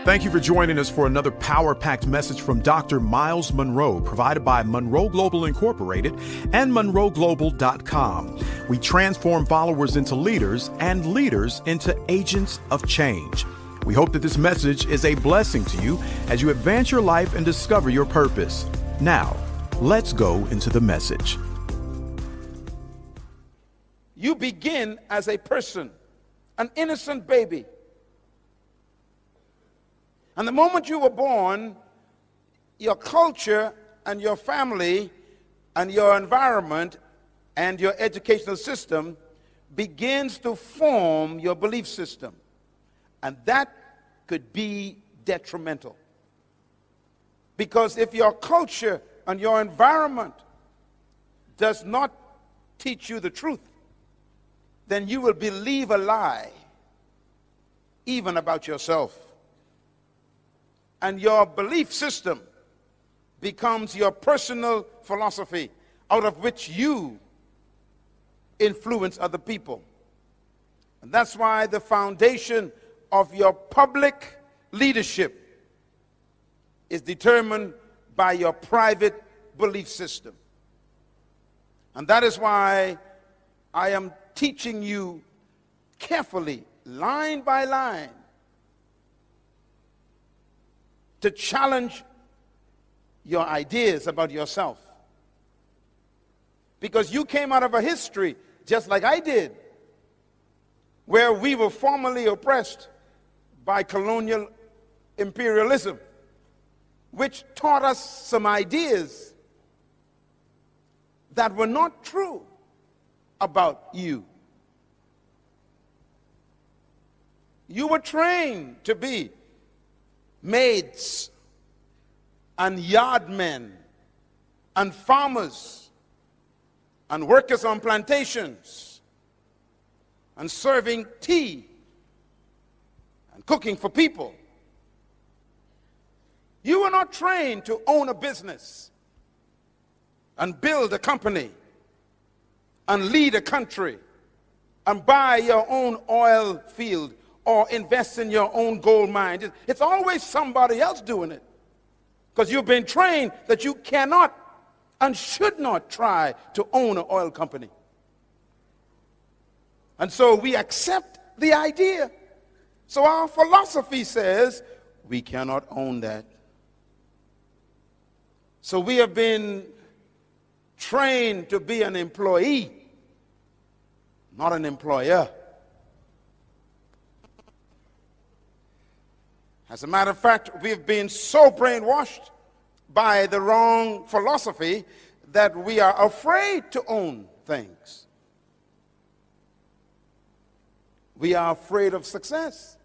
Thank you for joining us for another power-packed message from Dr. Myles Munroe, provided by Munroe Global Incorporated and MunroeGlobal.com. We transform followers into leaders and leaders into agents of change. We hope that this message is a blessing to you as you advance your life and discover your purpose. Now, let's go into the message. You begin as a person, an innocent baby. And the moment you were born, your culture and your family and your environment and your educational system begins to form your belief system. And that could be detrimental. Because if your culture and your environment does not teach you the truth, then you will believe a lie, even about yourself. And your belief system becomes your personal philosophy, out of which you influence other people. And that's why the foundation of your public leadership is determined by your private belief system. And that is why I am teaching you carefully, line by line, to challenge your ideas about yourself. Because you came out of a history, just like I did, where we were formerly oppressed by colonial imperialism, which taught us some ideas that were not true about you. You were trained to be maids and yardmen and farmers and workers on plantations and serving tea and cooking for people. You were not trained to own a business and build a company and lead a country and buy your own oil field or invest in your own gold mine. It's always somebody else doing it, because you've been trained that you cannot and should not try to own an oil company. And so we accept the idea. So our philosophy says we cannot own that. So we have been trained to be an employee, not an employer. As a matter of fact, we've been so brainwashed by the wrong philosophy that we are afraid to own things. We are afraid of success.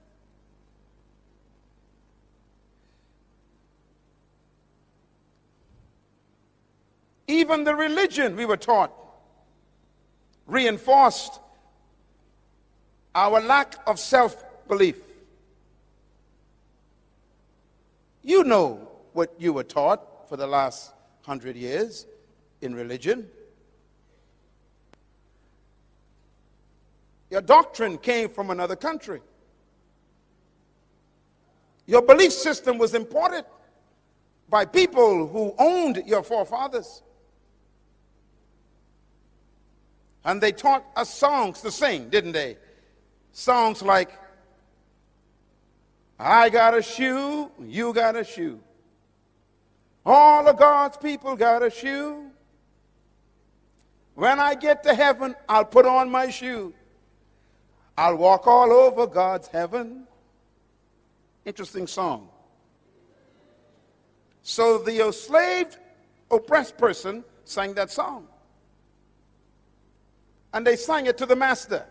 Even the religion we were taught reinforced our lack of self-belief. You know what you were taught for the last 100 years in religion. Your doctrine came from another country. Your belief system was imported by people who owned your forefathers. And they taught us songs to sing, didn't they? Songs like, I got a shoe, you got a shoe. All of God's people got a shoe. When I get to heaven, I'll put on my shoe. I'll walk all over God's heaven. Interesting song. So the enslaved, oppressed person sang that song. And they sang it to the master,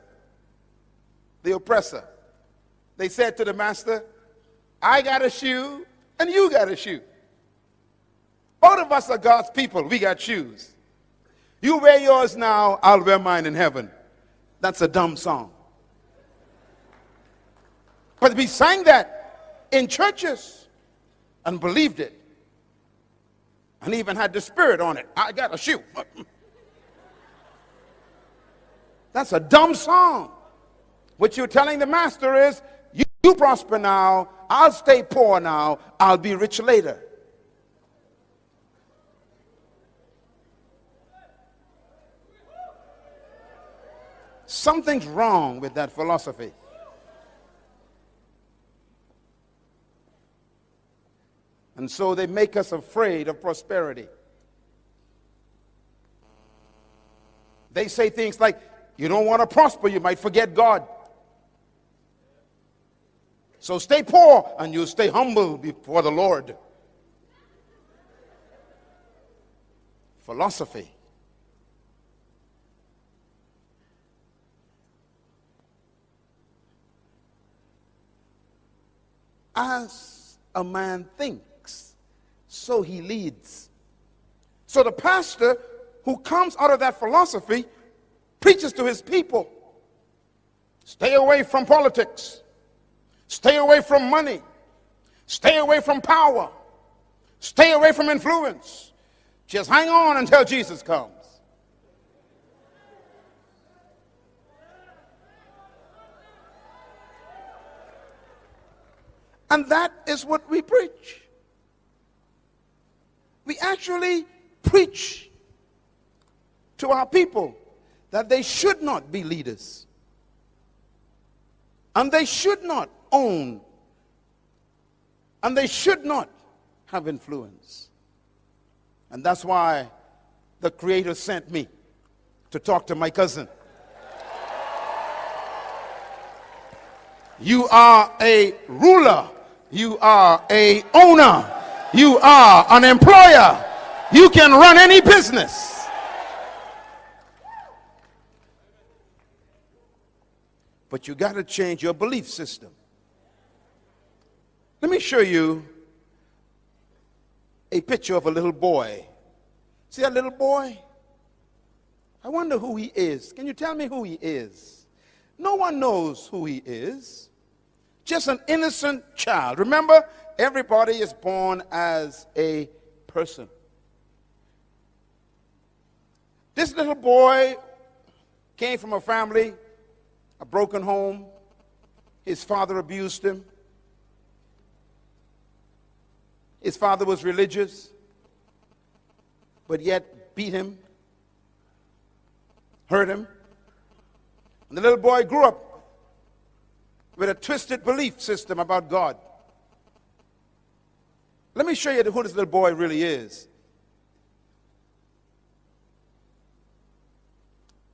the oppressor. They said to the master, I got a shoe and you got a shoe. Both of us are God's people. We got shoes. You wear yours now, I'll wear mine in heaven. That's a dumb song. But we sang that in churches and believed it. And even had the spirit on it. I got a shoe. That's a dumb song. What you're telling the master is, you prosper now, I'll stay poor now, I'll be rich later. Something's wrong with that philosophy. And so they make us afraid of prosperity. They say things like, you don't want to prosper, you might forget God. So stay poor and you'll stay humble before the Lord. Philosophy. As a man thinks, so he leads. So the pastor who comes out of that philosophy preaches to his people. Stay away from politics. Stay away from money. Stay away from power. Stay away from influence. Just hang on until Jesus comes. And that is what we preach. We actually preach to our people that they should not be leaders. And they should not own. And they should not have influence. And that's why the Creator sent me to talk to my cousin. You are a ruler. You are a owner. You are an employer. You can run any business. But you got to change your belief system. Let me show you a picture of a little boy. See that little boy? I wonder who he is. Can you tell me who he is? No one knows who he is. Just an innocent child. Remember, everybody is born as a person. This little boy came from a family, a broken home. His father abused him. His father was religious, but yet beat him, hurt him. And the little boy grew up with a twisted belief system about God. Let me show you who this little boy really is.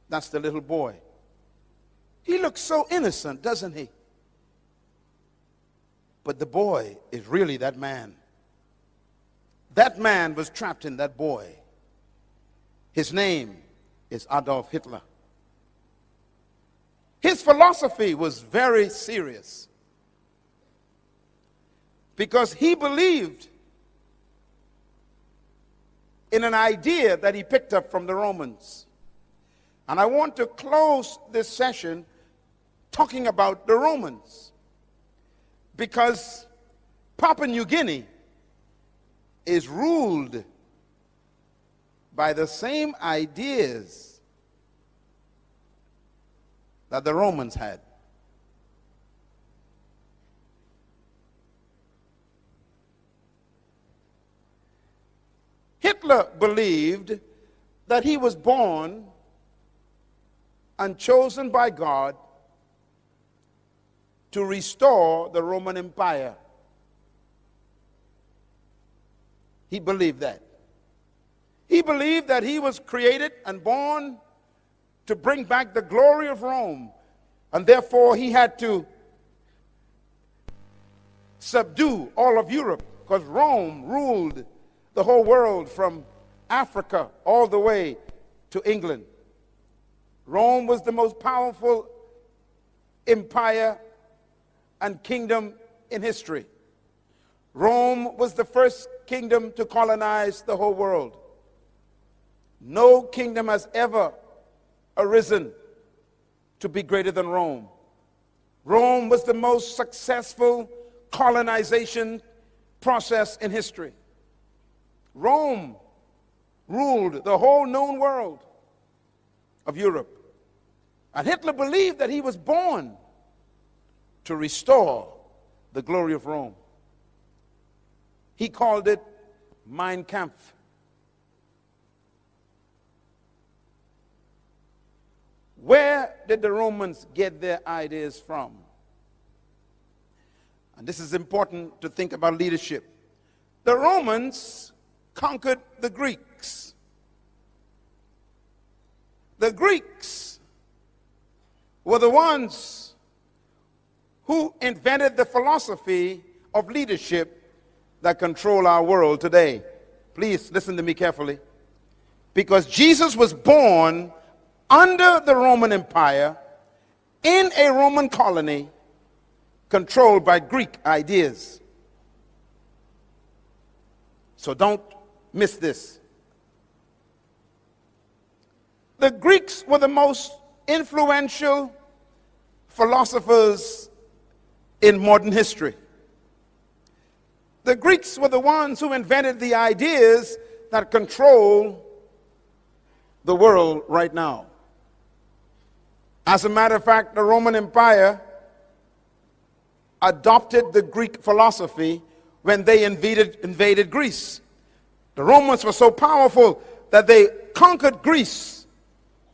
That's the little boy. He looks so innocent, doesn't he? But the boy is really that man. That man was trapped in that boy. His name is Adolf Hitler. His philosophy was very serious because he believed in an idea that he picked up from the Romans. And I want to close this session talking about the Romans because Papua New Guinea is ruled by the same ideas that the Romans had. Hitler believed that he was born and chosen by God to restore the Roman Empire. He believed that. He believed that he was created and born to bring back the glory of Rome, and therefore he had to subdue all of Europe because Rome ruled the whole world from Africa all the way to England. Rome was the most powerful empire and kingdom in history. Rome was the first kingdom to colonize the whole world. No kingdom has ever arisen to be greater than Rome. Rome was the most successful colonization process in history. Rome ruled the whole known world of Europe. And Hitler believed that he was born to restore the glory of Rome. He called it Mein Kampf. Where did the Romans get their ideas from? And this is important to think about leadership. The Romans conquered the Greeks. The Greeks were the ones who invented the philosophy of leadership that control our world today. Please listen to me carefully. Because Jesus was born under the Roman Empire in a Roman colony controlled by Greek ideas. So don't miss this. The Greeks were the most influential philosophers in modern history. The Greeks were the ones who invented the ideas that control the world right now. As a matter of fact, the Roman Empire adopted the Greek philosophy when they invaded Greece. The Romans were so powerful that they conquered Greece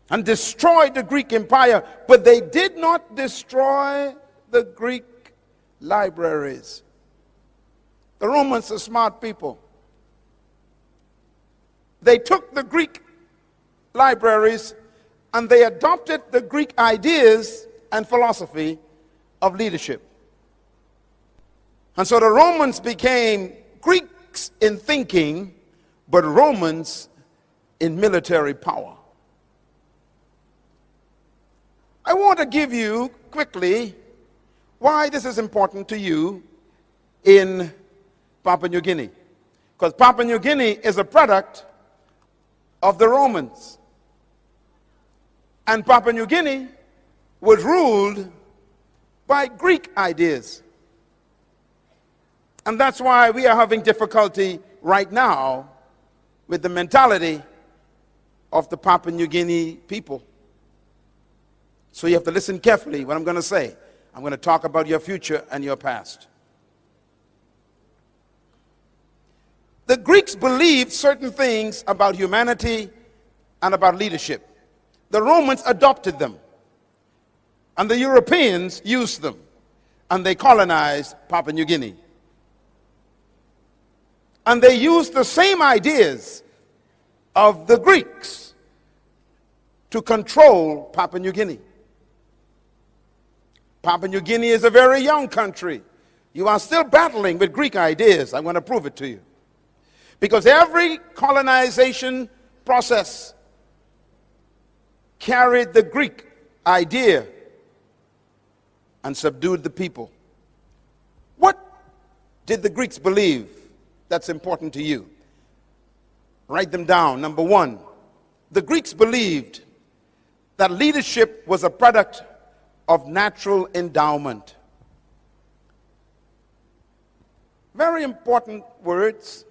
and destroyed the Greek Empire, but they did not destroy the Greek libraries. The Romans are smart people. They took the Greek libraries and they adopted the Greek ideas and philosophy of leadership. And so the Romans became Greeks in thinking, but Romans in military power. I want to give you quickly why this is important to you in Papua New Guinea. Because Papua New Guinea is a product of the Romans. And Papua New Guinea was ruled by Greek ideas. And that's why we are having difficulty right now with the mentality of the Papua New Guinea people. So you have to listen carefully what I'm going to say. I'm going to talk about your future and your past. The Greeks believed certain things about humanity and about leadership. The Romans adopted them, and the Europeans used them, and they colonized Papua New Guinea. And they used the same ideas of the Greeks to control Papua New Guinea. Papua New Guinea is a very young country. You are still battling with Greek ideas. I'm going to prove it to you. Because every colonization process carried the Greek idea and subdued the people. What did the Greeks believe that's important to you? Write them down. Number one, the Greeks believed that leadership was a product of natural endowment. Very important words.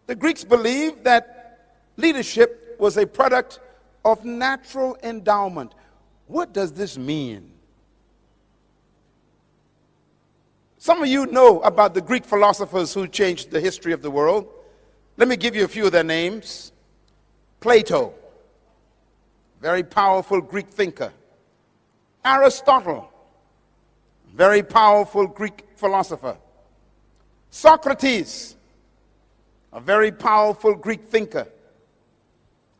The Greeks believed that leadership was a product of natural endowment. What does this mean? Some of you know about the Greek philosophers who changed the history of the world. Let me give you a few of their names. Plato, very powerful Greek thinker. Aristotle, very powerful Greek philosopher. Socrates, a very powerful Greek thinker.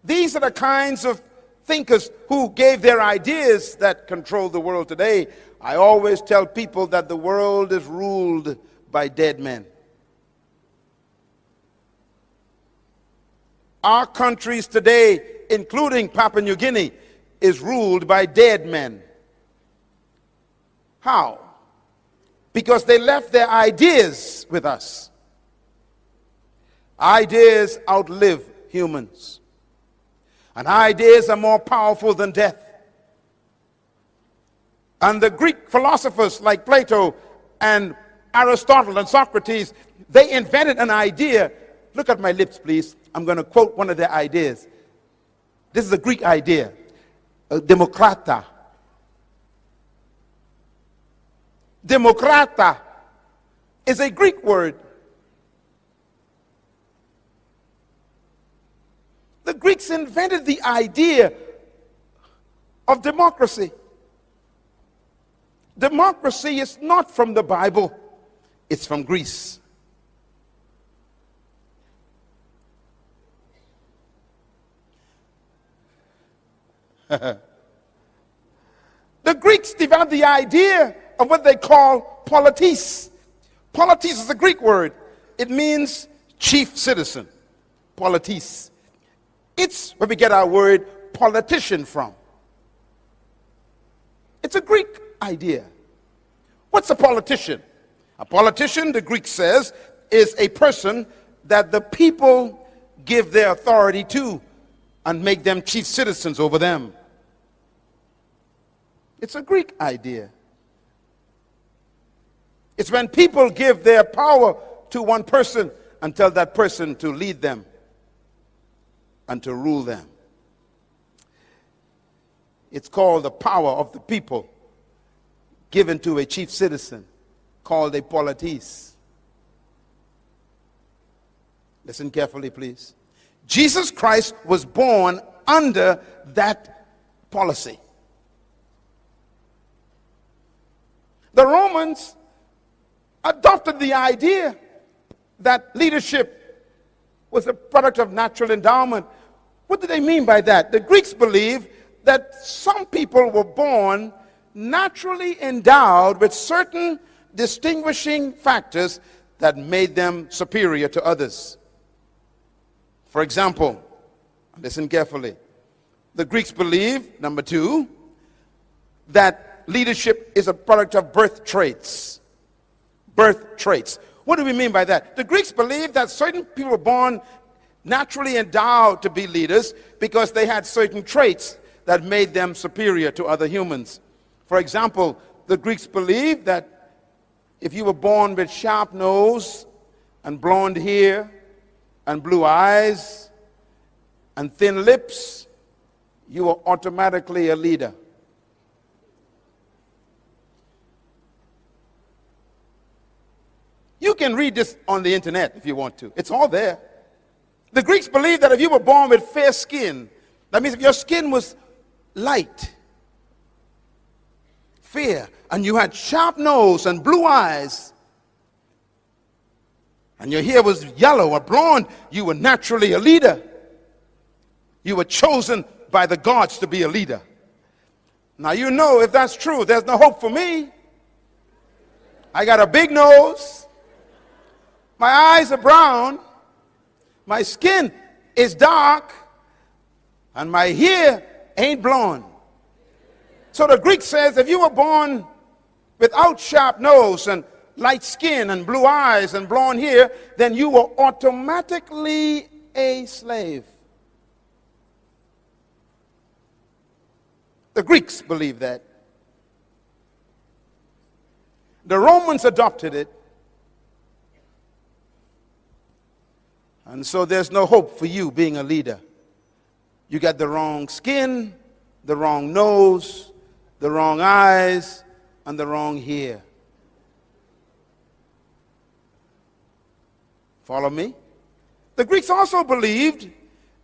These are the kinds of thinkers who gave their ideas that control the world today. I always tell people that the world is ruled by dead men. Our countries today, including Papua New Guinea, is ruled by dead men. How? Because they left their ideas with us. Ideas outlive humans. And ideas are more powerful than death. And the Greek philosophers like Plato and Aristotle and Socrates, they invented an idea. Look at my lips, please. I'm going to quote one of their ideas. This is a Greek idea. Demokrata. Demokrata is a Greek word. The Greeks invented the idea of democracy. Democracy is not from the Bible, it's from Greece. The Greeks developed the idea of what they call politis. Politis is a Greek word. It means chief citizen. Politis. It's where we get our word politician from. It's a Greek idea. What's a politician? A politician, the Greek says, is a person that the people give their authority to and make them chief citizens over them. It's a Greek idea. It's when people give their power to one person and tell that person to lead them and to rule them. It's called the power of the people given to a chief citizen called a politis. Listen carefully, please. Jesus Christ was born under that policy. The Romans adopted the idea that leadership was a product of natural endowment. What do they mean by that? The Greeks believe that some people were born naturally endowed with certain distinguishing factors that made them superior to others. For example, listen carefully. The Greeks believe, number two, that leadership is a product of birth traits. Birth traits. What do we mean by that? The Greeks believe that certain people were born naturally endowed to be leaders because they had certain traits that made them superior to other humans. For example, the Greeks believed that if you were born with sharp nose and blonde hair and blue eyes and thin lips, you were automatically a leader. You can read this on the internet if you want to. It's all there. The Greeks believed that if you were born with fair skin, that means if your skin was light, fair, and you had sharp nose and blue eyes, and your hair was yellow or blonde, you were naturally a leader. You were chosen by the gods to be a leader. Now you know if that's true, there's no hope for me. I got a big nose. My eyes are brown. My skin is dark. And my hair ain't blonde. So the Greek says if you were born without sharp nose and light skin and blue eyes and blonde hair, then you were automatically a slave. The Greeks believed that. The Romans adopted it. And so there's no hope for you being a leader. You got the wrong skin, the wrong nose, the wrong eyes, and the wrong hair. Follow me? The Greeks also believed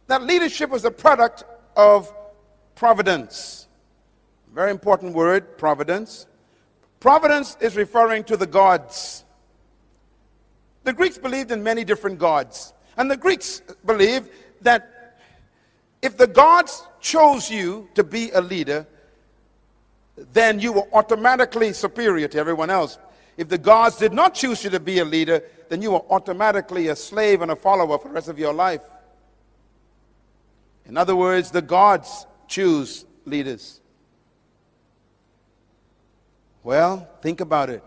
that leadership was a product of providence. Very important word, providence. Providence is referring to the gods. The Greeks believed in many different gods. And the Greeks believed that if the gods chose you to be a leader, then you were automatically superior to everyone else. If the gods did not choose you to be a leader, then you were automatically a slave and a follower for the rest of your life. In other words, the gods choose leaders. Well, think about it.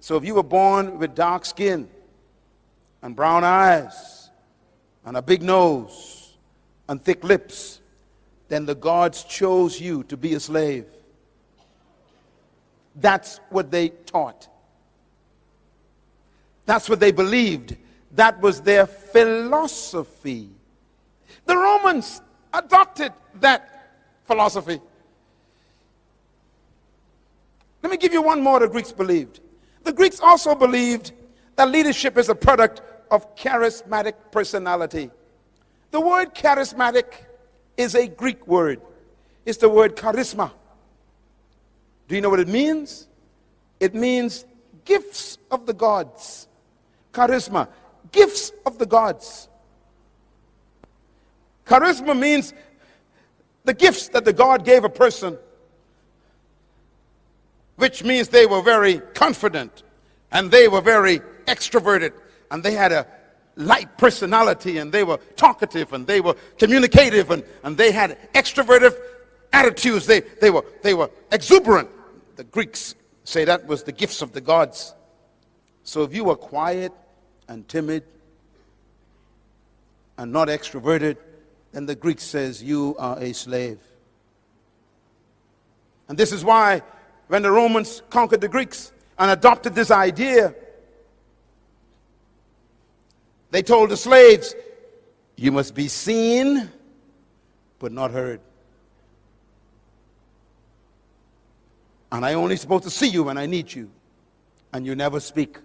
So if you were born with dark skin and brown eyes and a big nose and thick lips, then the gods chose you to be a slave. That's what they taught. That's what they believed. That was their philosophy. The Romans adopted that philosophy. Let me give you one more the Greeks believed. The Greeks also believed that leadership is a product of charismatic personality. The word charismatic is a Greek word. It's the word charisma. Do you know what it means? It means gifts of the gods. Charisma, gifts of the gods. Charisma means the gifts that the God gave a person, which means they were very confident and they were very extroverted and they had a light personality and they were talkative and they were communicative and they had extroverted attitudes. They were exuberant. The Greeks say that was the gifts of the gods. So if you were quiet and timid and not extroverted, then the Greek says you are a slave. And this is why when the Romans conquered the Greeks and adopted this idea, they told the slaves, you must be seen but not heard. And I only supposed to see you when I need you, and you never speak.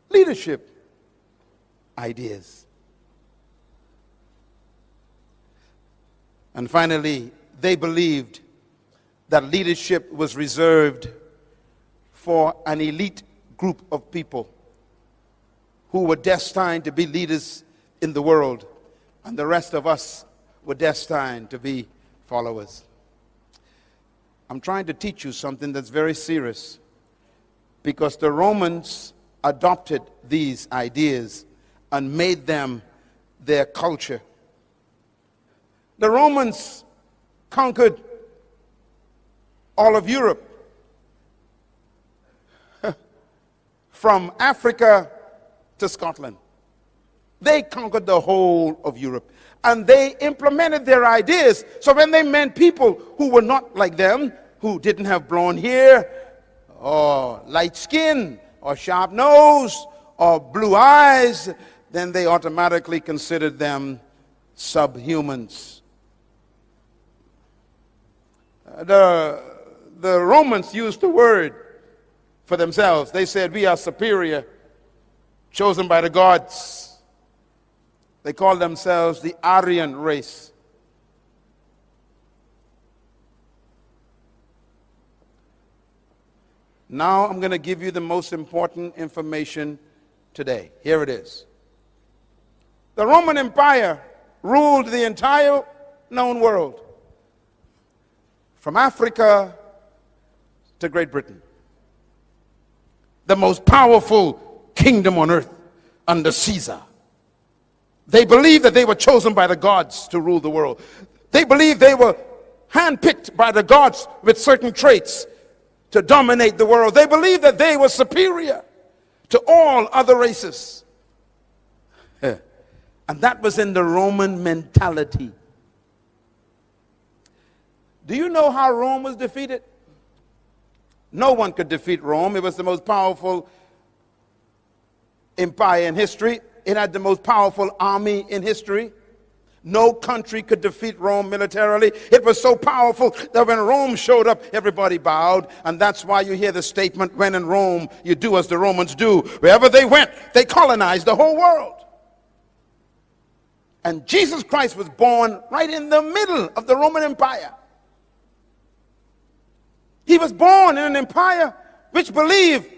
Leadership ideas. And finally, they believed that leadership was reserved for an elite group of people who were destined to be leaders in the world, and the rest of us were destined to be followers. I'm trying to teach you something that's very serious, because the Romans adopted these ideas and made them their culture. The Romans conquered all of Europe, from Africa to Scotland. They conquered the whole of Europe, and they implemented their ideas. So when they met people who were not like them, who didn't have blonde hair or light skin or sharp nose or blue eyes, then they automatically considered them subhumans. The Romans used the word for themselves. They said, we are superior, chosen by the gods. They called themselves the Aryan race. Now I'm going to give you the most important information today. Here it is. The Roman Empire ruled the entire known world, from Africa to Great Britain. The most powerful kingdom on earth under Caesar. They believed that they were chosen by the gods to rule the world. They believed they were handpicked by the gods with certain traits to dominate the world. They believed that they were superior to all other races. And that was in the Roman mentality. Do you know how Rome was defeated? No one could defeat Rome. It was the most powerful empire in history. It had the most powerful army in history. No country could defeat Rome militarily. It was so powerful that when Rome showed up, everybody bowed. And that's why you hear the statement, when in Rome, you do as the Romans do. Wherever they went, they colonized the whole world. And Jesus Christ was born right in the middle of the Roman Empire. He was born in an empire which believed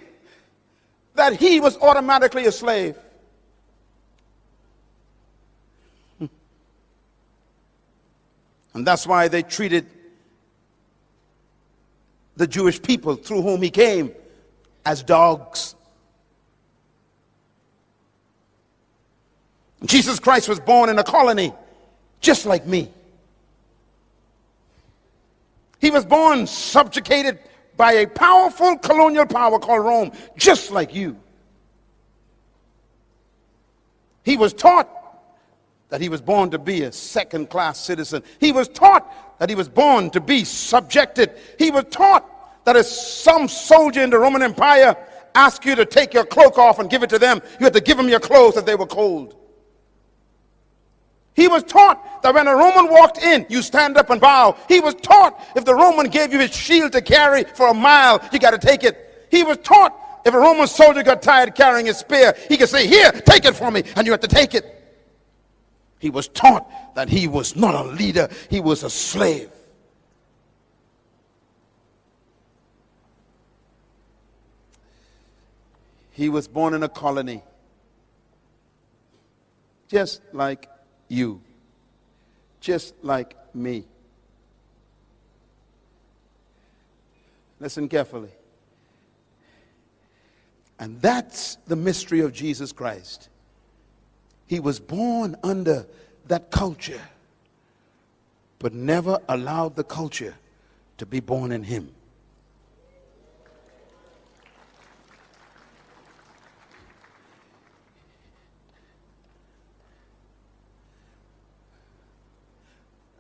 that he was automatically a slave. And that's why they treated the Jewish people through whom he came as dogs. Jesus Christ was born in a colony just like me. He was born subjugated by a powerful colonial power called Rome, just like you. He was taught that he was born to be a second-class citizen. He was taught that he was born to be subjected. He was taught that if some soldier in the Roman Empire asked you to take your cloak off and give it to them, you had to give them your clothes if they were cold. He was taught that when a Roman walked in, you stand up and bow. He was taught if the Roman gave you his shield to carry for a mile, you got to take it. He was taught if a Roman soldier got tired carrying his spear, he could say, here, take it for me, and you have to take it. He was taught that he was not a leader, he was a slave. He was born in a colony, just like you, just like me. Listen carefully. And that's the mystery of Jesus Christ. He was born under that culture, but never allowed the culture to be born in him.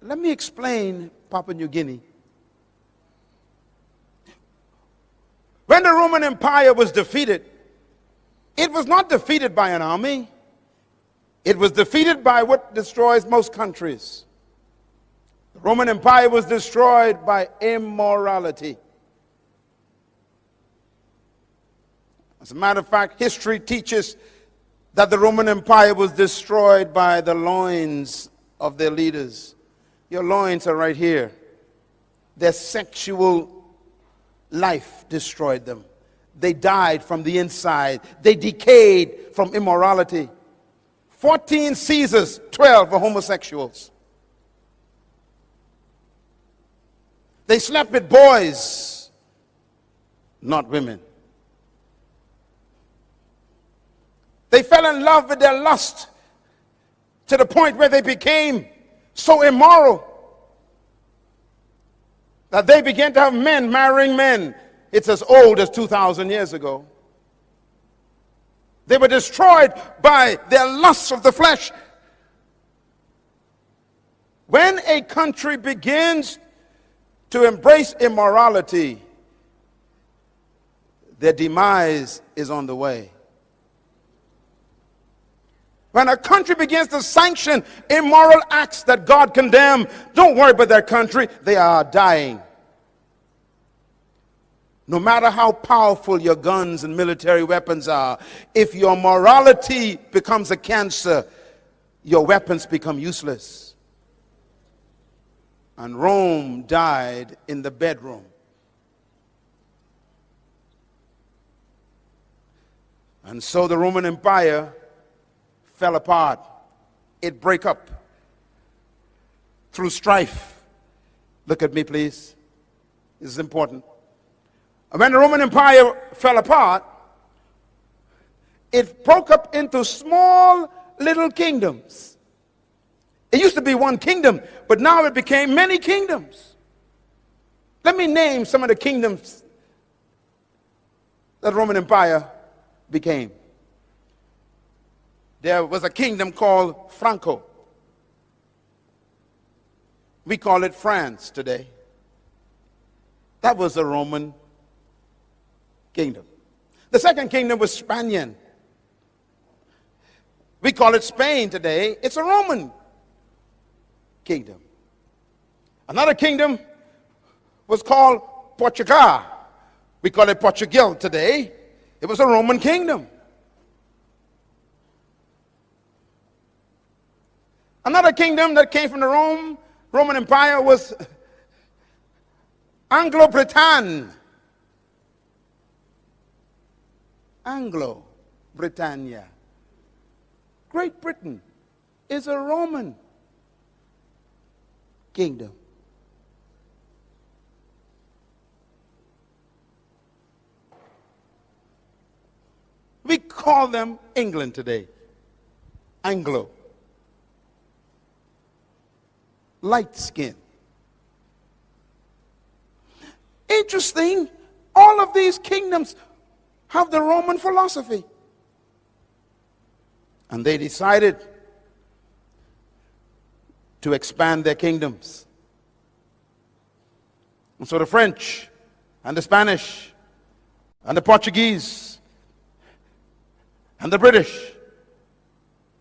Let me explain Papua New Guinea. When the Roman Empire was defeated, it was not defeated by an army. It was defeated by what destroys most countries. The Roman Empire was destroyed by immorality. As a matter of fact, history teaches that the Roman Empire was destroyed by the loins of their leaders. Your loins are right here. Their sexual life destroyed them. They died from the inside. They decayed from immorality. 14 Caesars, 12 were homosexuals. They slept with boys, not women. They fell in love with their lust to the point where they became so immoral that they began to have men marrying men. It's as old as 2,000 years ago. They were destroyed by their lusts of the flesh. When a country begins to embrace immorality, their demise is on the way. When a country begins to sanction immoral acts that God condemned, don't worry about that country. They are dying. No matter how powerful your guns and military weapons are, if your morality becomes a cancer, your weapons become useless. And Rome died in the bedroom. And so the Roman Empire fell apart. It broke up through strife. Look at me, please. This is important. When the Roman Empire fell apart, it broke up into small little kingdoms. It used to be one kingdom, but now it became many kingdoms. Let me name some of the kingdoms that the Roman Empire became. There was a kingdom called Franco. We call it France today. That was a Roman kingdom. The second kingdom was Spanian. We call it Spain today. It's a Roman kingdom. Another kingdom was called Portugal. We call it Portugal today. It was a Roman kingdom. Another kingdom that came from the Roman Empire was Anglo-Britannia. Anglo-Britannia. Great Britain is a Roman kingdom. We call them England today. Anglo. Light skin. Interesting, all of these kingdoms have the Roman philosophy. And they decided to expand their kingdoms. And so the French and the Spanish and the Portuguese and the British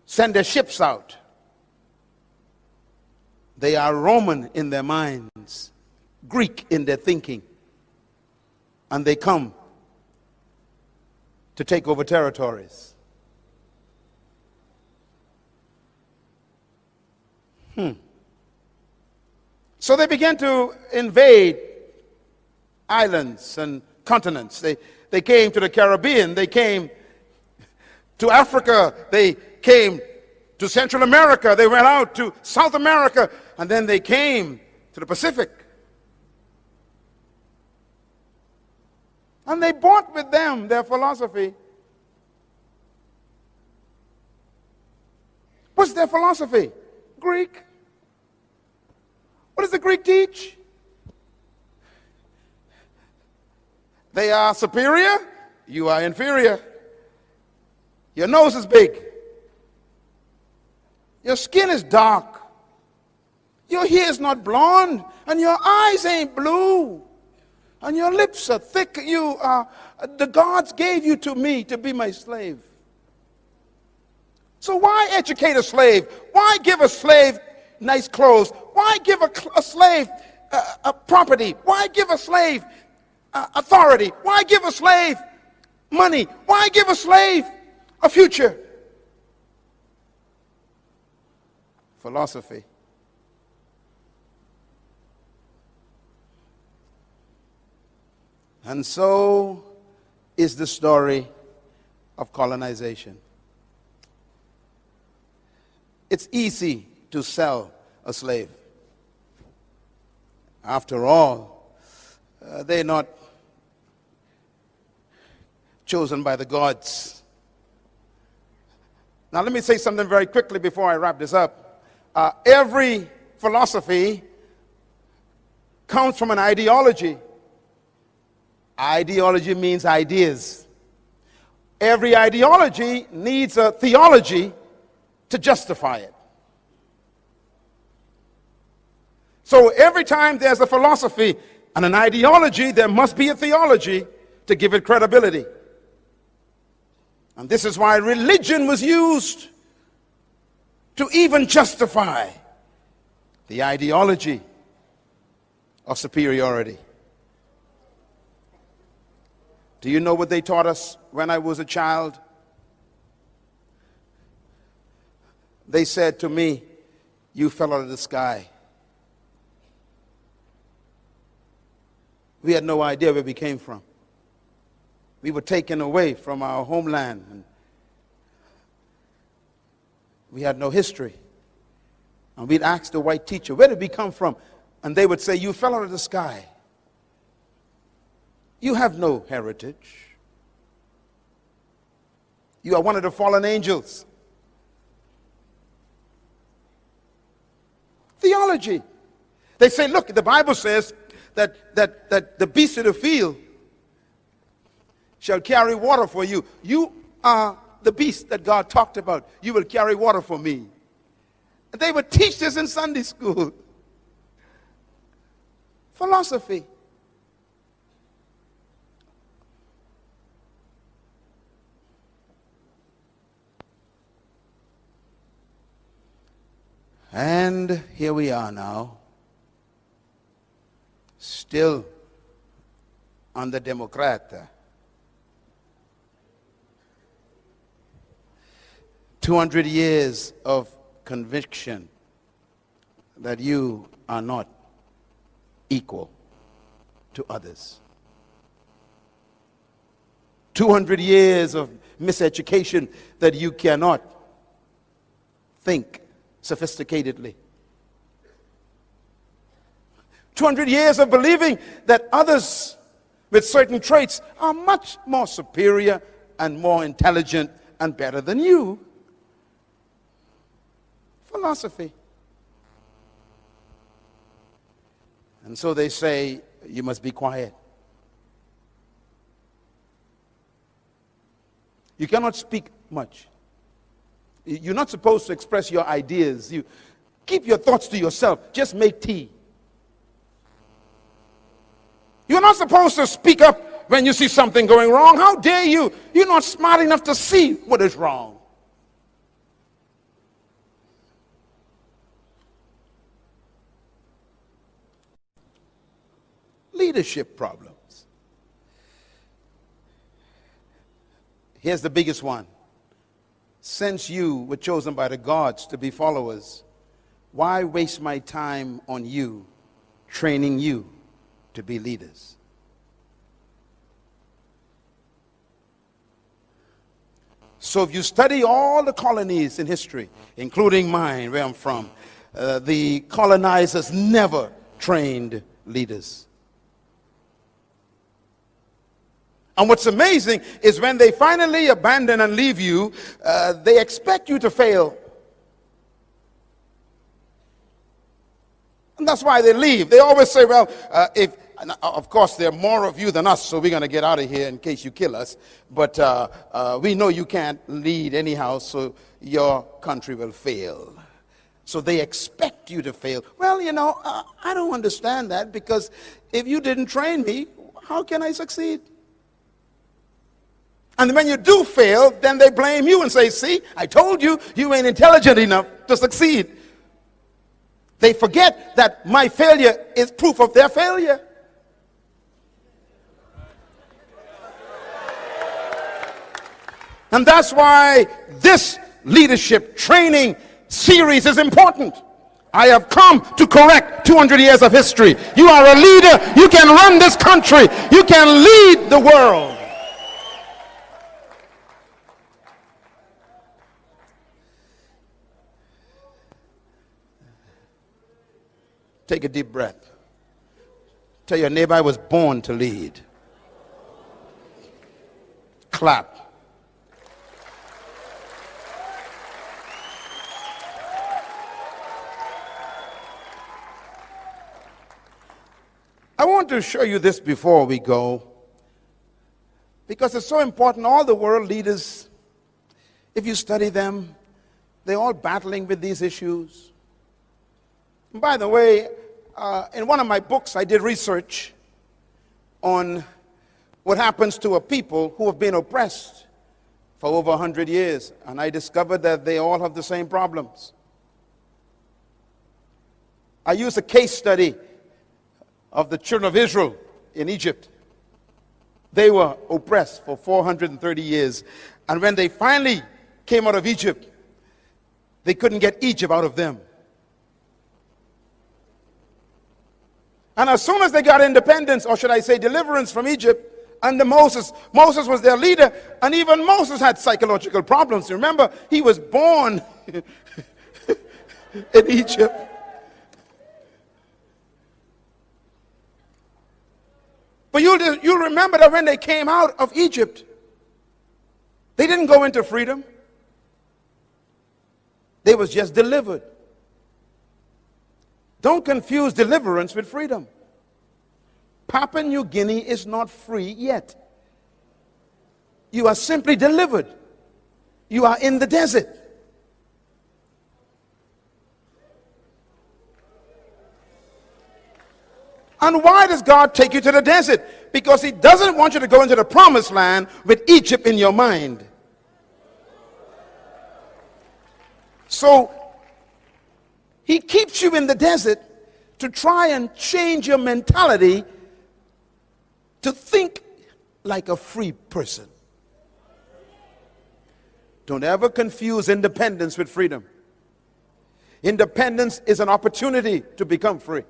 sent their ships out They are Roman in their minds, Greek in their thinking, and they come to take over territories. So they began to invade islands and continents. They came to the Caribbean. They came to Africa. They came to Central America. They went out to South America. And then they came to the Pacific. And they brought with them their philosophy. What's their philosophy? Greek. What does the Greek teach? They are superior, you are inferior. Your nose is big. Your skin is dark. Your hair is not blonde, and your eyes ain't blue, and your lips are thick. You are, the gods gave you to me to be my slave. So why educate a slave? Why give a slave nice clothes? Why give a slave a property? Why give a slave authority? Why give a slave money? Why give a slave a future? Philosophy. And so is the story of colonization. It's easy to sell a slave. After all, they're not chosen by the gods. Now let me say something very quickly before I wrap this up. Every philosophy comes from an ideology. Ideology means ideas. Every ideology needs a theology to justify it. So every time there's a philosophy and an ideology, there must be a theology to give it credibility. And this is why religion was used to even justify the ideology of superiority. Do you know what they taught us when I was a child? They said to me, "You fell out of the sky." We had no idea where we came from. We were taken away from our homeland, and we had no history. And we'd ask the white teacher, "Where did we come from?" And they would say, "You fell out of the sky. You have no heritage. You are one of the fallen angels." Theology. They say, look, the Bible says that the beasts of the field shall carry water for you. You are the beast that God talked about. You will carry water for me. And they would teach this in Sunday school. Philosophy. And here we are now, still under Democrat. 200 years of conviction that you are not equal to others. 200 years of miseducation that you cannot think sophisticatedly. 200 years of believing that others with certain traits are much more superior and more intelligent and better than you. Philosophy. And so they say, you must be quiet. You cannot speak much. You're not supposed to express your ideas. You keep your thoughts to yourself. Just make tea. You're not supposed to speak up when you see something going wrong. How dare you? You're not smart enough to see what is wrong. leadership problems. Here's the biggest one. Since you were chosen by the gods to be followers, why waste my time on you, training you to be leaders? So if you study all the colonies in history, including mine, where I'm from, the colonizers never trained leaders. And what's amazing is when they finally abandon and leave you, they expect you to fail. And that's why they leave. They always say, well, of course, there are more of you than us, so we're going to get out of here in case you kill us. But we know you can't lead anyhow, so your country will fail. So they expect you to fail. Well, I don't understand that, because if you didn't train me, how can I succeed? And when you do fail, then they blame you and say, see, I told you, you ain't intelligent enough to succeed. They forget that my failure is proof of their failure. And that's why this leadership training series is important. I have come to correct 200 years of history. You are a leader. You can run this country. You can lead the world. Take a deep breath. Tell your neighbor, I was born to lead. Clap. I want to show you this before we go, because it's so important. All the world leaders, if you study them, they're all battling with these issues. And by the way, in one of my books, I did research on what happens to a people who have been oppressed for over 100 years. And I discovered that they all have the same problems. I used a case study of the children of Israel in Egypt. They were oppressed for 430 years. And when they finally came out of Egypt, they couldn't get Egypt out of them. And as soon as they got independence, or should I say deliverance from Egypt, under Moses was their leader, and even Moses had psychological problems. Remember, he was born in Egypt. But you'll remember that when they came out of Egypt, they didn't go into freedom. They was just delivered. Don't confuse deliverance with freedom. Papua New Guinea is not free yet. You are simply delivered. You are in the desert. And why does God take you to the desert? Because He doesn't want you to go into the promised land with Egypt in your mind. So He keeps you in the desert to try and change your mentality to think like a free person. Don't ever confuse independence with freedom. Independence is an opportunity to become free.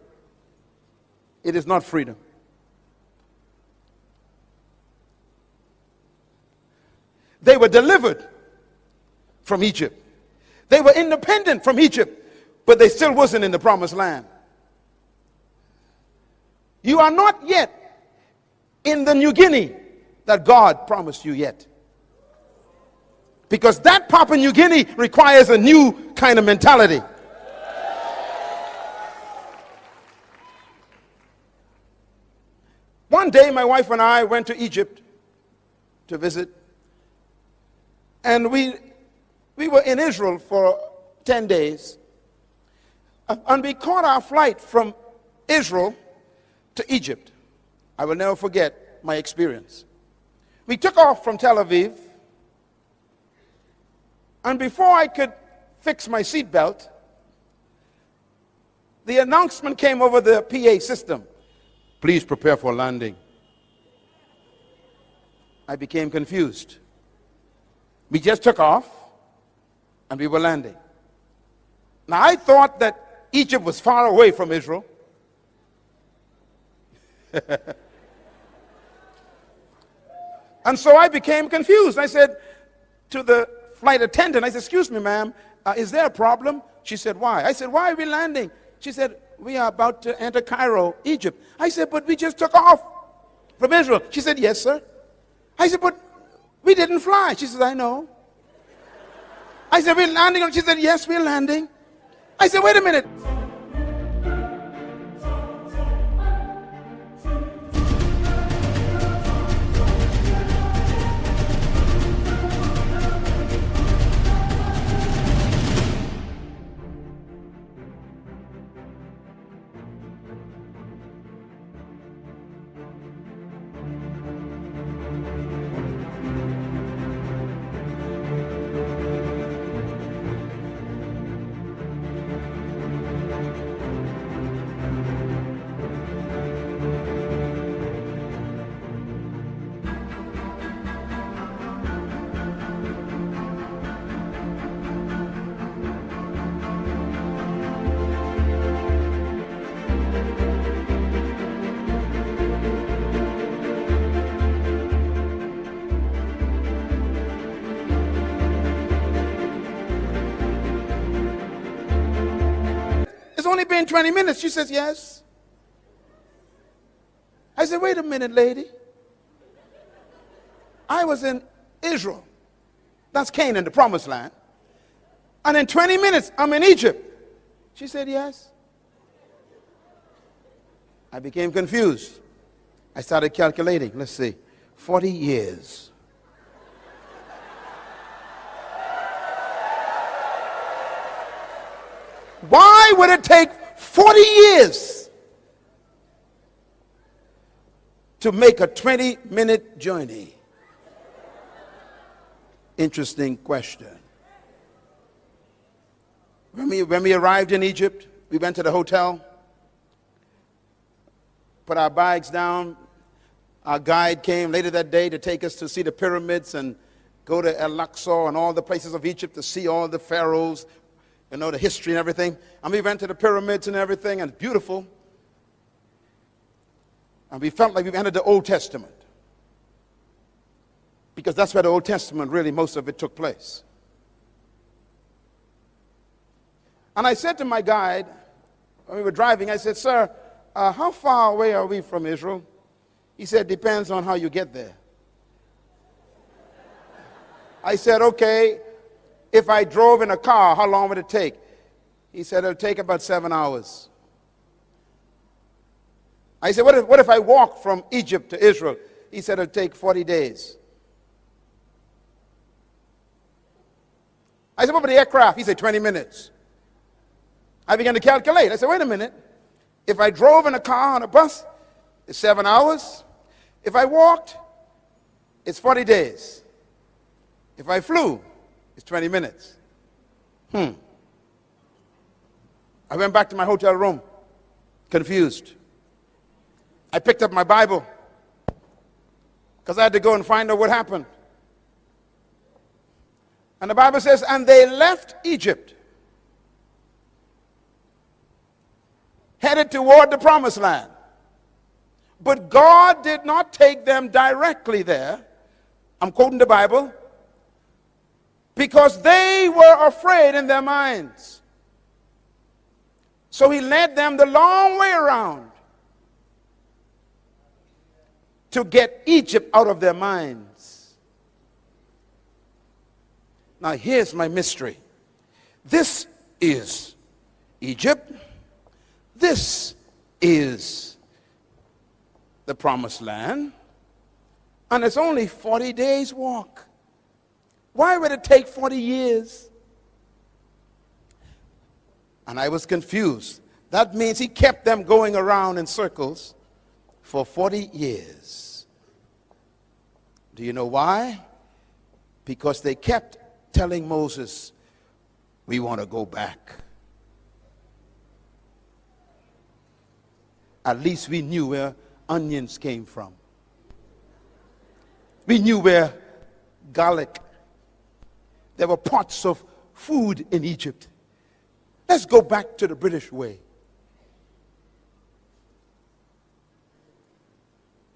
It is not freedom. They were delivered from Egypt. They were independent from Egypt, but they still wasn't in the promised land. You are not yet in the New Guinea that God promised you yet. Because that Papua New Guinea requires a new kind of mentality. One day, my wife and I went to Egypt to visit. And we were in Israel for 10 days. And we caught our flight from Israel to Egypt. I will never forget my experience. We took off from Tel Aviv. And before I could fix my seatbelt, the announcement came over the PA system. Please prepare for landing. I became confused. We just took off and we were landing. Now I thought that Egypt was far away from Israel. And so I became confused. I said to the flight attendant, I said, excuse me, ma'am, is there a problem? She said, why? I said, why are we landing? She said, we are about to enter Cairo, Egypt. I said, but we just took off from Israel. She said, yes, sir. I said, but we didn't fly. She said, I know. I said, we're landing. She said, yes, we're landing. I said, wait a minute. It's only been 20 minutes. She says, yes. I said, wait a minute, lady. I was in Israel. That's Canaan, the promised land. And in 20 minutes, I'm in Egypt. She said, yes. I became confused. I started calculating. Let's see. 40 years. Why would it take 40 years to make a 20-minute journey? Interesting question. When we arrived in Egypt, we went to the hotel, put our bags down. Our guide came later that day to take us to see the pyramids and go to El-Aqsa and all the places of Egypt to see all the pharaohs, you know, the history and everything. And we went to the pyramids and everything, and it's beautiful. And we felt like we entered the Old Testament, because that's where the Old Testament, really, most of it took place. And I said to my guide, when we were driving, I said, sir, how far away are we from Israel? He said, depends on how you get there. I said, okay, if I drove in a car, how long would it take? He said, it'll take about 7 hours. I said, what if I walk from Egypt to Israel? He said, it'll take 40 days. I said, what about the aircraft? He said, 20 minutes. I began to calculate. I said, wait a minute. If I drove in a car on a bus, it's 7 hours. If I walked, it's 40 days. If I flew, it's 20 minutes. I went back to my hotel room, confused. I picked up my Bible, because I had to go and find out what happened. And the Bible says, and they left Egypt, headed toward the promised land. But God did not take them directly there. I'm quoting the Bible. Because they were afraid in their minds. So he led them the long way around to get Egypt out of their minds. Now here's my mystery. This is Egypt. This is the promised land. And it's only 40 days walk. Why would it take 40 years? And I was confused. That means he kept them going around in circles for 40 years. Do you know why? Because they kept telling Moses, we want to go back. At least we knew where onions came from. We knew where garlic. There were pots of food in Egypt. Let's go back to the British way.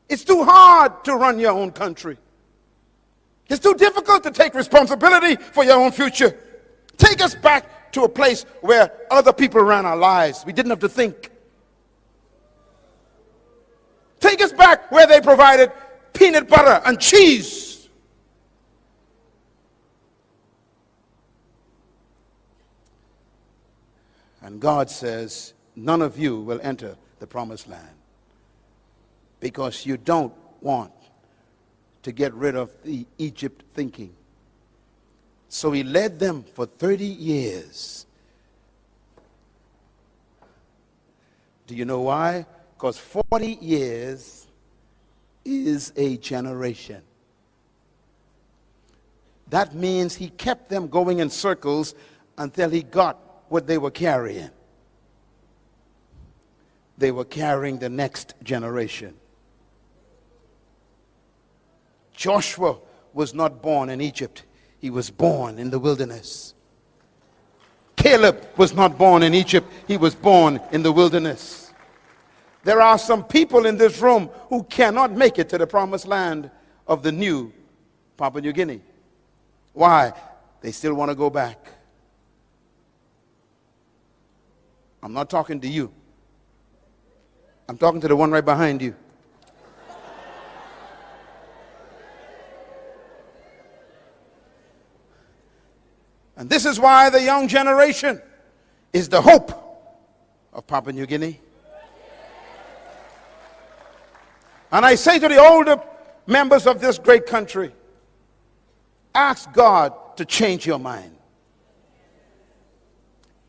It's too hard to run your own country. It's too difficult to take responsibility for your own future. Take us back to a place where other people ran our lives. We didn't have to think. Take us back where they provided peanut butter and cheese. And God says, none of you will enter the promised land because you don't want to get rid of the Egypt thinking. So he led them for 30 years. Do you know why? Because 40 years is a generation. That means he kept them going in circles until he got what they were carrying. They were carrying the next generation. Joshua was not born in Egypt. He was born in the wilderness. Caleb was not born in Egypt. He was born in the wilderness. There are some people in this room who cannot make it to the promised land of the new Papua New Guinea. Why? They still want to go back. I'm not talking to you. I'm talking to the one right behind you. And this is why the young generation is the hope of Papua New Guinea. And I say to the older members of this great country, ask God to change your mind.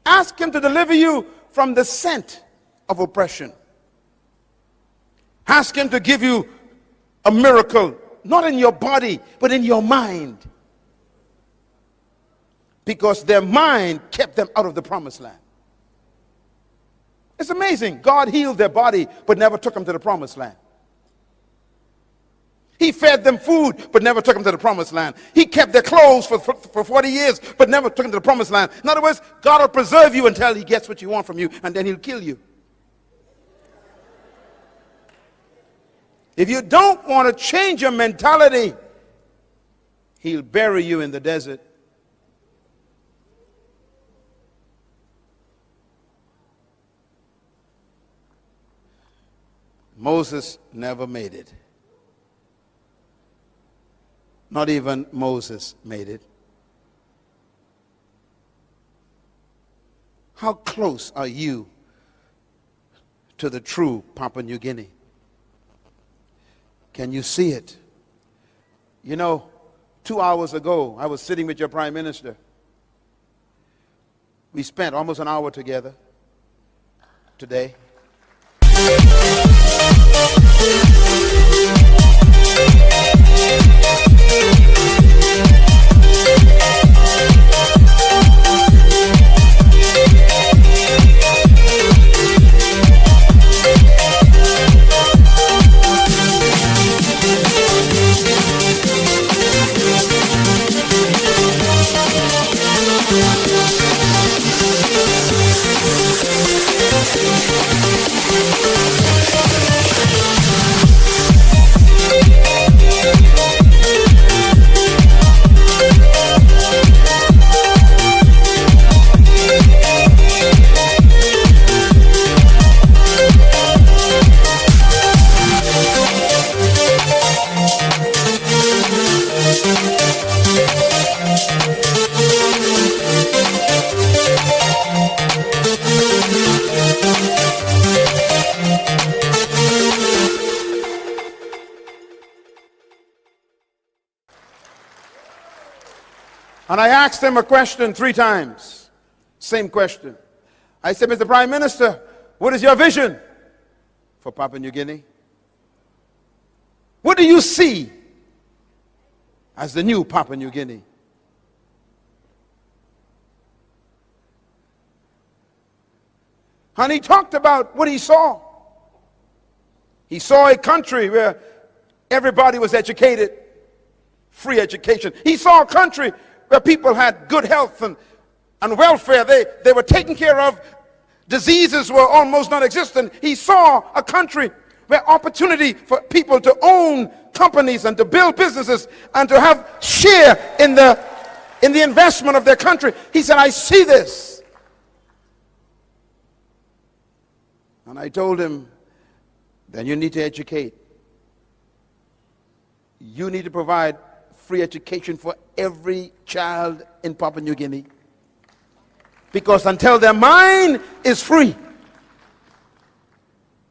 Ask him to deliver you from the scent of oppression. Ask him to give you a miracle, not in your body, but in your mind. Because their mind kept them out of the promised land. It's amazing. God healed their body, but never took them to the promised land. He fed them food, but never took them to the promised land. He kept their clothes for 40 years, but never took them to the promised land. In other words, God will preserve you until he gets what you want from you, and then he'll kill you. If you don't want to change your mentality, he'll bury you in the desert. Moses never made it. Not even Moses made it. How close are you to the true Papua New Guinea? Can you see it? You know, 2 hours ago, I was sitting with your Prime Minister. We spent almost an hour together today. And I asked him a question 3 times. Same question. I said, Mr. Prime Minister, what is your vision for Papua New Guinea? What do you see as the new Papua New Guinea? And he talked about what he saw. He saw a country where everybody was educated, free education. He saw a country where people had good health and welfare. They were taken care of. Diseases were almost non-existent. He saw a country where opportunity for people to own companies and to build businesses and to have share in the investment of their country. He said, I see this. And I told him, then you need to educate. You need to provide free education for every child in Papua New Guinea. Because until their mind is free,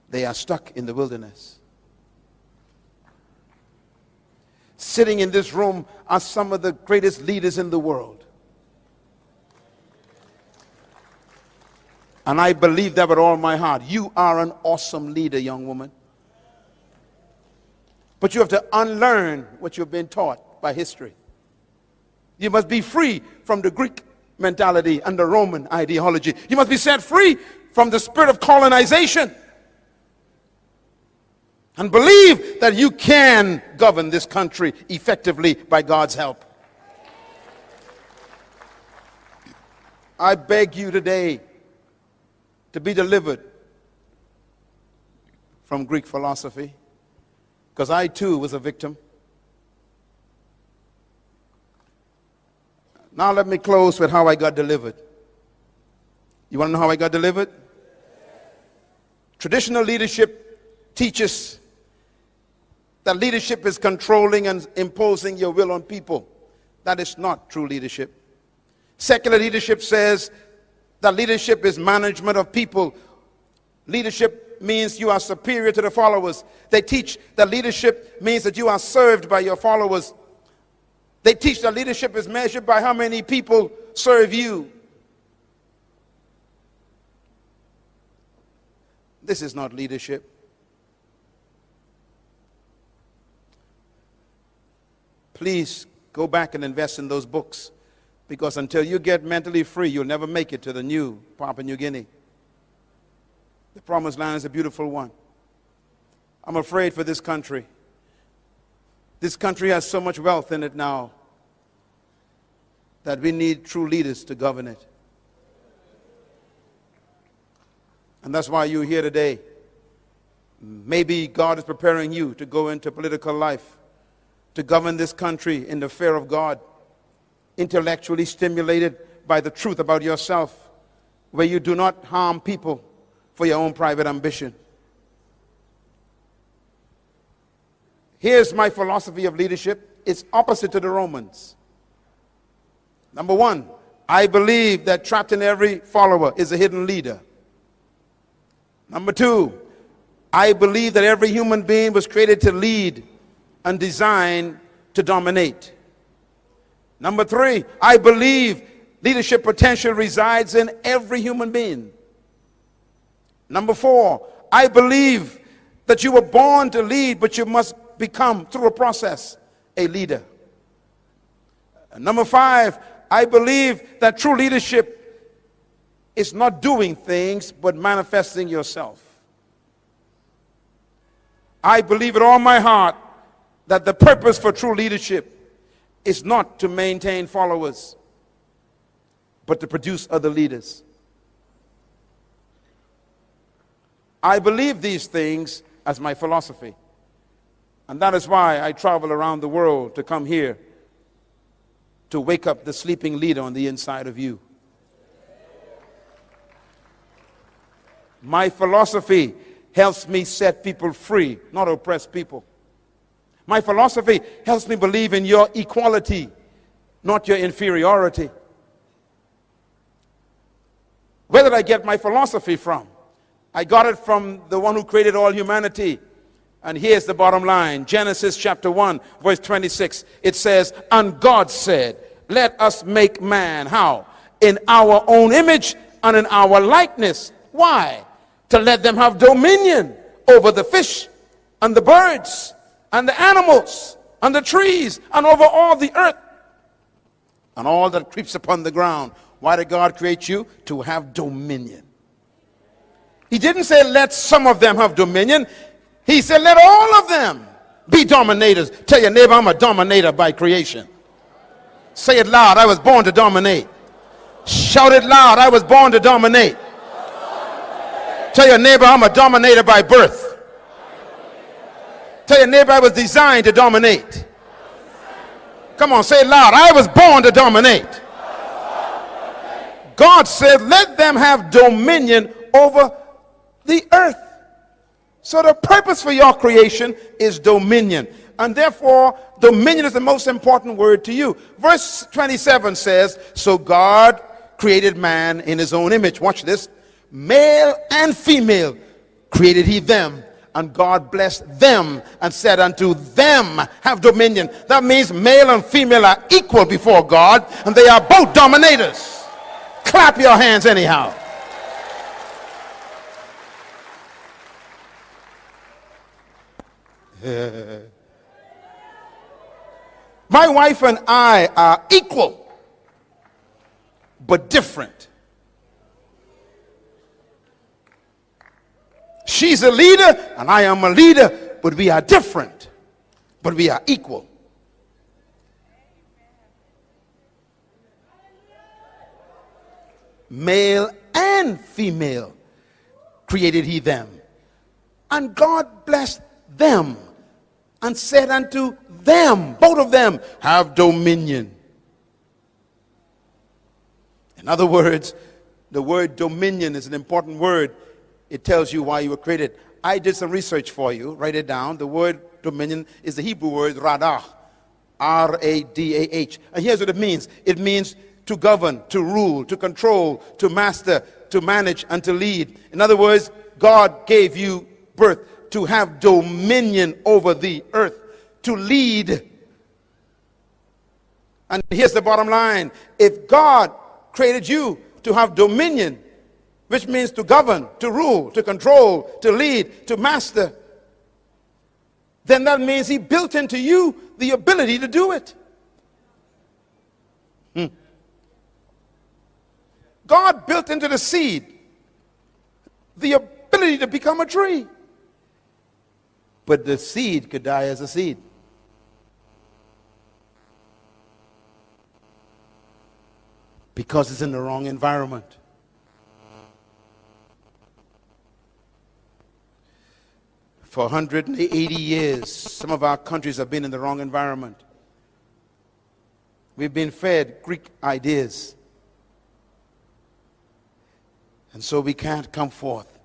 they are stuck in the wilderness. Sitting in this room are some of the greatest leaders in the world. And I believe that with all my heart. You are an awesome leader, young woman. But you have to unlearn what you've been taught by history. You must be free from the Greek mentality and the Roman ideology. You must be set free from the spirit of colonization. And believe that you can govern this country effectively by God's help. I beg you today to be delivered from Greek philosophy, because I too was a victim. Now let me close with how I got delivered. You want to know how I got delivered? Traditional leadership teaches that leadership is controlling and imposing your will on people. That is not true leadership. Secular leadership says that leadership is management of people. Leadership means you are superior to the followers. They teach that leadership means that you are served by your followers. They teach that leadership is measured by how many people serve you. This is not leadership. Please go back and invest in those books, because until you get mentally free, you'll never make it to the new Papua New Guinea. The promised land is a beautiful one. I'm afraid for this country. This country has so much wealth in it now that we need true leaders to govern it. And that's why you're here today. Maybe God is preparing you to go into political life, to govern this country in the fear of God, intellectually stimulated by the truth about yourself, where you do not harm people for your own private ambition. Here's my philosophy of leadership. It's opposite to the Romans. Number one, I believe that trapped in every follower is a hidden leader. Number two, I believe that every human being was created to lead and designed to dominate. Number three, I believe leadership potential resides in every human being. Number four, I believe that you were born to lead, but you must become, through a process, a leader. And number five, I believe that true leadership is not doing things, but manifesting yourself. I believe with all my heart that the purpose for true leadership is not to maintain followers, but to produce other leaders. I believe these things as my philosophy. And that is why I travel around the world to come here to wake up the sleeping leader on the inside of you. My philosophy helps me set people free, not oppress people. My philosophy helps me believe in your equality, not your inferiority. Where did I get my philosophy from? I got it from the one who created all humanity. And here's the bottom line. Genesis chapter 1, verse 26. It says, and God said, let us make man, how? In our own image and in our likeness. Why? To let them have dominion over the fish and the birds and the animals and the trees and over all the earth and all that creeps upon the ground. Why did God create you? To have dominion. He didn't say let some of them have dominion. He said, let all of them be dominators. Tell your neighbor, I'm a dominator by creation. Say it loud, I was born to dominate. Shout it loud, I was born to dominate. Tell your neighbor, I'm a dominator by birth. Tell your neighbor, I was designed to dominate. Come on, say it loud, I was born to dominate. God said, let them have dominion over the earth. So the purpose for your creation is dominion. And therefore, dominion is the most important word to you. Verse 27 says, so God created man in his own image. Watch this. Male and female created he them. And God blessed them and said unto them, have dominion. That means male and female are equal before God, and they are both dominators. Clap your hands anyhow. My wife and I are equal, but different. She's a leader and I am a leader, but we are different, but we are equal. Male and female created he them, and God blessed them and said unto them, both of them, have dominion. In other words, the word dominion is an important word. It tells you why you were created. I did some research for you. Write it down. The word dominion is the Hebrew word radah, R-A-D-A-H. And here's what it means. It means to govern, to rule, to control, to master, to manage, and to lead. In other words, God gave you birth to have dominion over the earth, to lead. And here's the bottom line. If God created you to have dominion, which means to govern, to rule, to control, to lead, to master, then that means he built into you the ability to do it. God built into the seed the ability to become a tree. But the seed could die as a seed. Because it's in the wrong environment. For 180 years, some of our countries have been in the wrong environment. We've been fed Greek ideas. And so we can't come forth.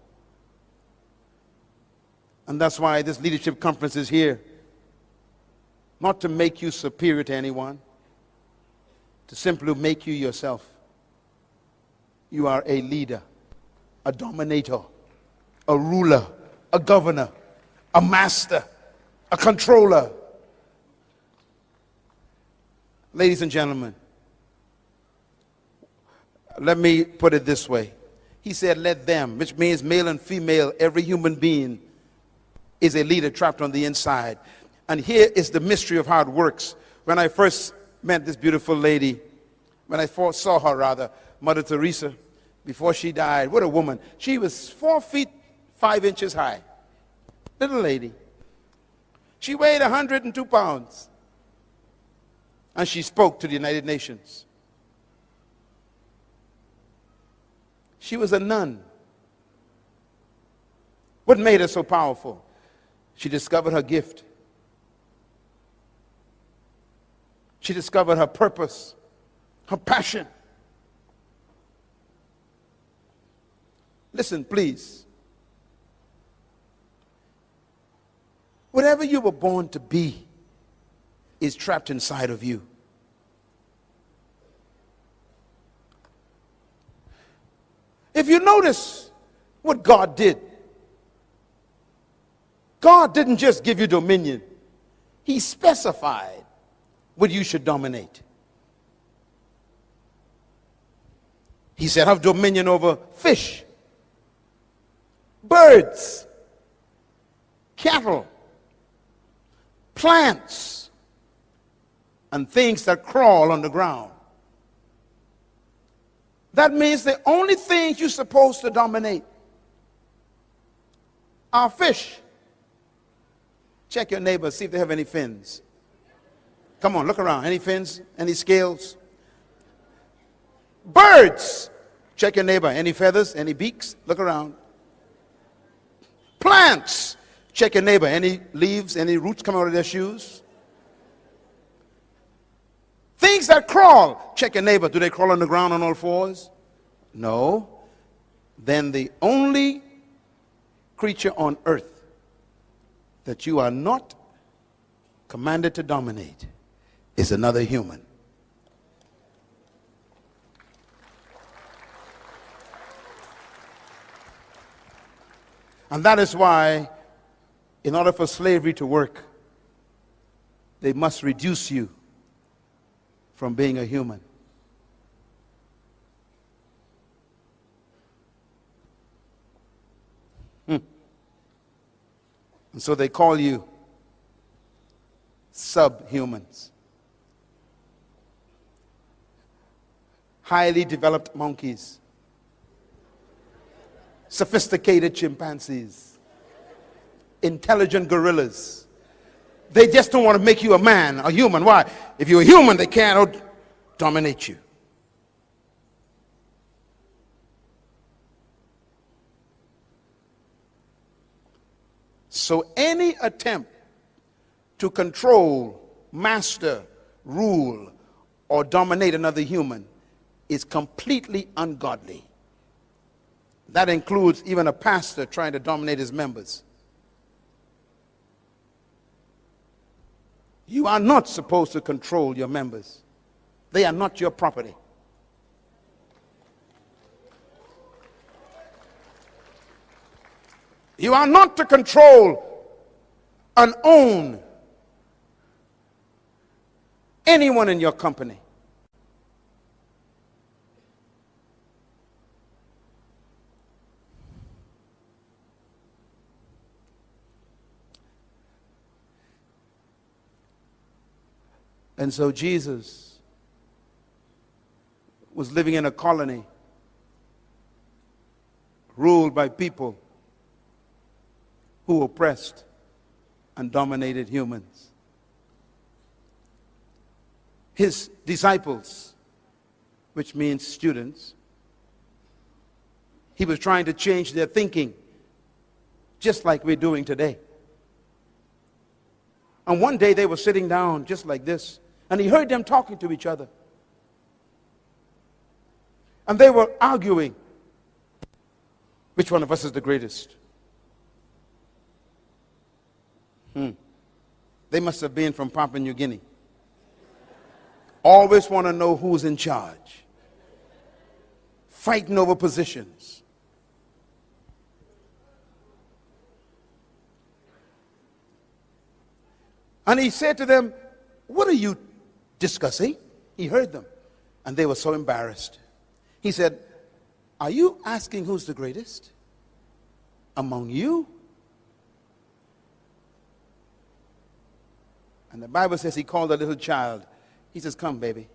And that's why this leadership conference is here. Not to make you superior to anyone, to simply make you yourself. You are a leader, a dominator, a ruler, a governor, a master, a controller. Ladies and gentlemen, let me put it this way. He said, let them, which means male and female, every human being is a leader trapped on the inside. And here is the mystery of how it works. When I first met this beautiful lady, when I first saw her rather, Mother Teresa, before she died, what a woman. She was 4 feet 5 inches high. Little lady. She weighed 102 pounds. And she spoke to the United Nations. She was a nun. What made her so powerful? She discovered her gift. She discovered her purpose, her passion. Listen, please. Whatever you were born to be is trapped inside of you. If you notice what God did, God didn't just give you dominion. He specified what you should dominate. He said, have dominion over fish, birds, cattle, plants, and things that crawl on the ground. That means the only things you're supposed to dominate are fish, Check your neighbor, see if they have any fins. Come on, look around. Any fins? Any scales? Birds. Check your neighbor. Any feathers? Any beaks? Look around. Plants. Check your neighbor. Any leaves? Any roots coming out of their shoes? Things that crawl. Check your neighbor. Do they crawl on the ground on all fours? No. Then the only creature on earth that you are not commanded to dominate is another human. And that is why, in order for slavery to work, they must reduce you from being a human. And so they call you subhumans. Highly developed monkeys. Sophisticated chimpanzees. Intelligent gorillas. They just don't want to make you a man, a human. Why? If you're a human, they can't dominate you. So any attempt to control, master, rule, or dominate another human is completely ungodly. That includes even a pastor trying to dominate his members. You are not supposed to control your members. They are not your property. You are not to control and own anyone in your company. And so Jesus was living in a colony ruled by people who oppressed and dominated humans. His disciples, which means students, he was trying to change their thinking, just like we're doing today. And one day they were sitting down just like this, and he heard them talking to each other. And they were arguing, which one of us is the greatest? They must have been from Papua New Guinea. Always want to know who's in charge. Fighting over positions. And he said to them, "What are you discussing?" He heard them, and they were so embarrassed. He said, "Are you asking who's the greatest among you?" And the Bible says he called a little child. He says, "Come, baby."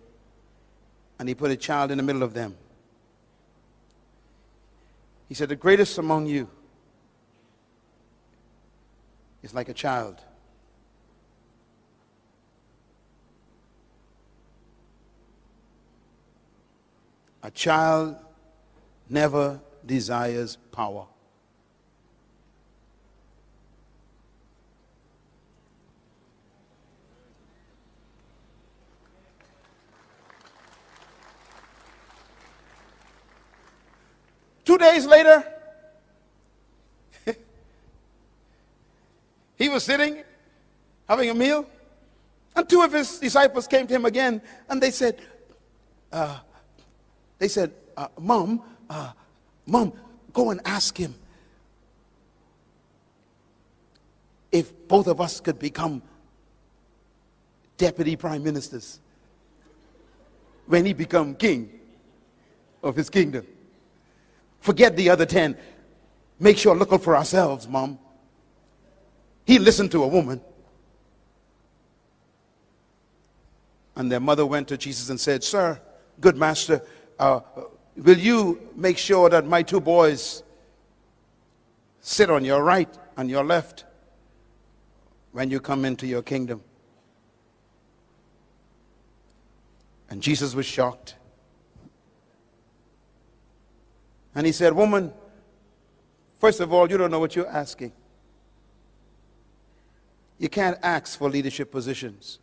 And he put a child in the middle of them. He said, "The greatest among you is like a child. A child never desires power. Two days later, he was sitting, having a meal, and two of his disciples came to him again, and they said, Mom, go and ask him if both of us could become deputy prime ministers when he become king of his kingdom. Forget the other 10. Make sure look out for ourselves, Mom." He listened to a woman. And their mother went to Jesus and said, "Sir, good master, will you make sure that my two boys sit on your right and your left?" when you come into your kingdom. And Jesus was shocked. And he said, woman, first of all, you don't know what you're asking. You can't ask for leadership positions.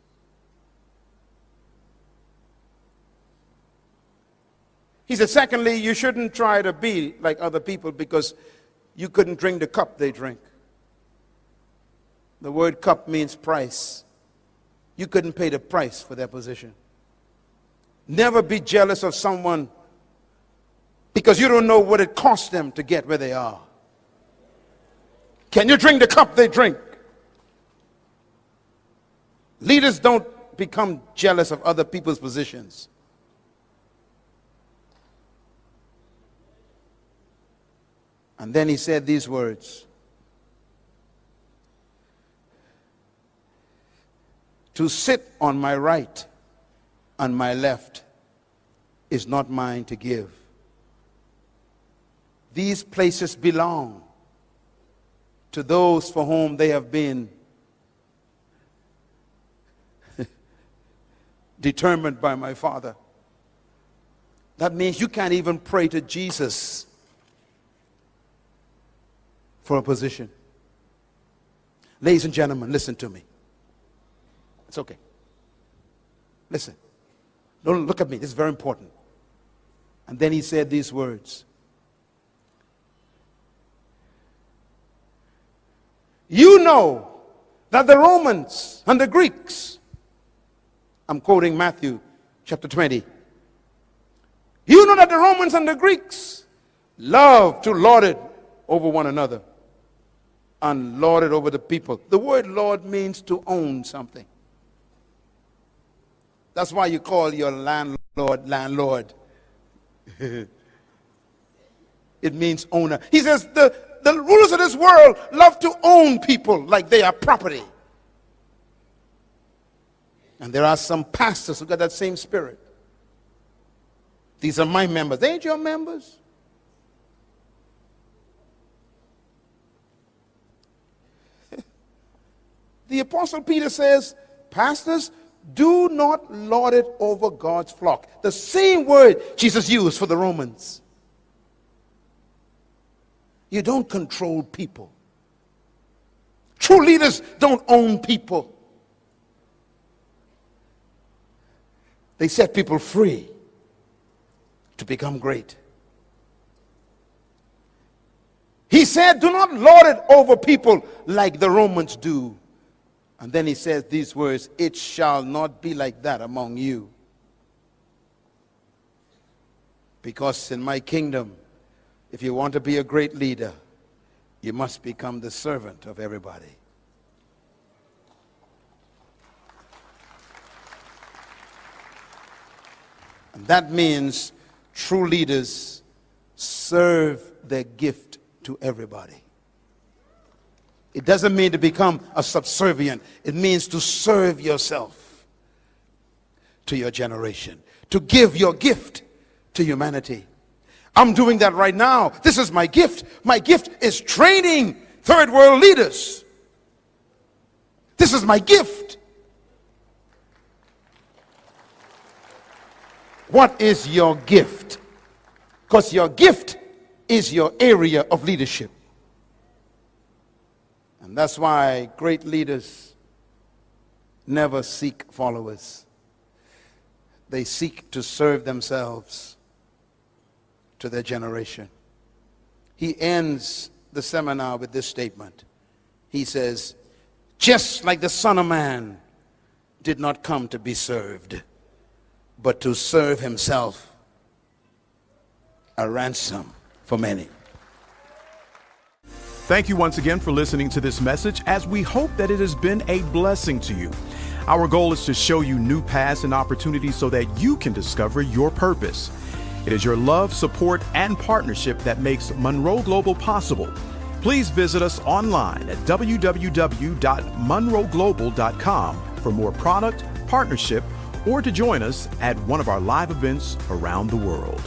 He said, secondly, you shouldn't try to be like other people because you couldn't drink the cup they drink. The word cup means price. You couldn't pay the price for their position. Never be jealous of someone because you don't know what it cost them to get where they are. Can you drink the cup they drink? Leaders don't become jealous of other people's positions. And then he said these words. To sit on my right and my left is not mine to give. These places belong to those for whom they have been determined by my Father. That means you can't even pray to Jesus for a position. Ladies and gentlemen, listen to me. It's okay. Listen. Don't look at me. This is very important. And then he said these words. You know that the Romans and the Greeks, I'm quoting Matthew chapter 20. You know that the Romans and the Greeks love to lord it over one another and lord it over the people. The word lord means to own something. That's why you call your landlord. It means owner. He says the rulers of this world love to own people like they are property. And there are some pastors who got that same spirit. These are my members. They ain't your members. The Apostle Peter says, pastors, do not lord it over God's flock. The same word Jesus used for the Romans. You don't control people. True leaders don't own people. They set people free to become great. He said, do not lord it over people like the Romans do. And then he says these words, it shall not be like that among you. Because in my kingdom, if you want to be a great leader, you must become the servant of everybody. And that means true leaders serve their gift to everybody. It doesn't mean to become a subservient. It means to serve yourself to your generation, to give your gift to humanity. I'm doing that right now. This is my gift. My gift is training third world leaders. This is my gift. What is your gift? Because your gift is your area of leadership. And that's why great leaders never seek followers. They seek to serve themselves to their generation. He ends the seminar with this statement. He says, just like the Son of Man did not come to be served, but to serve himself, a ransom for many. Thank you once again for listening to this message, as we hope that it has been a blessing to you. Our goal is to show you new paths and opportunities so that you can discover your purpose. It is your love, support, and partnership that makes Munroe Global possible. Please visit us online at www.munroeglobal.com for more product, partnership, or to join us at one of our live events around the world.